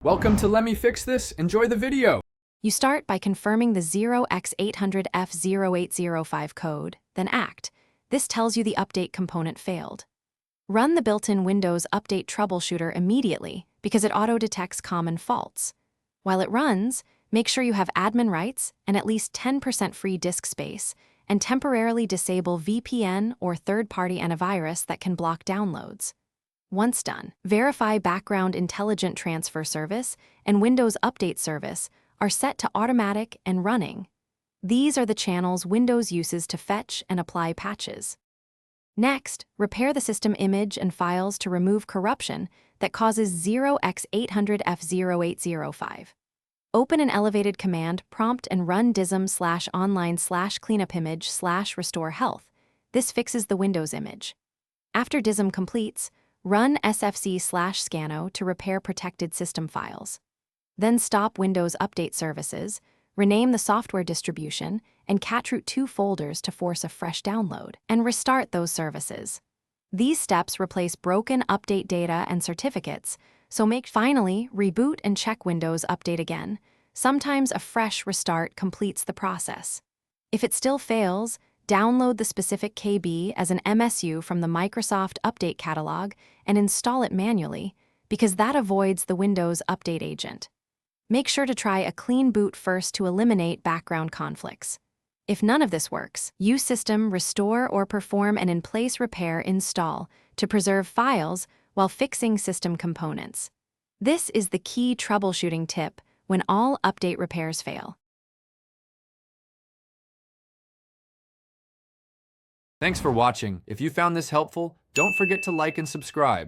Welcome to Let Me Fix This. Enjoy the video. You start by confirming the 0x800f0805 code, then Act. This tells you the update component failed. Run the built-in Windows Update Troubleshooter immediately because it auto-detects common faults. While it runs, make sure you have admin rights and at least 10% free disk space, and temporarily disable VPN or third-party antivirus that can block downloads. Once done, verify Background Intelligent Transfer Service and Windows Update Service are set to automatic and running. These are the channels Windows uses to fetch and apply patches. Next, repair the system image and files to remove corruption that causes 0x800f0805. Open an elevated command prompt and run dism/online/cleanupimage/restore health. This fixes the Windows image. After dism completes, run sfc/scano to repair protected system files. Then stop Windows Update Services, rename the software distribution, and catroot 2 folders to force a fresh download, and restart those services. These steps replace broken update data and certificates, so finally reboot and check Windows Update again. Sometimes a fresh restart completes the process. If it still fails, download the specific KB as an MSU from the Microsoft Update Catalog and install it manually, because that avoids the Windows Update agent. Make sure to try a clean boot first to eliminate background conflicts. If none of this works, use System Restore or perform an in-place repair install to preserve files while fixing system components. This is the key troubleshooting tip when all update repairs fail. Thanks for watching. If you found this helpful, don't forget to like and subscribe.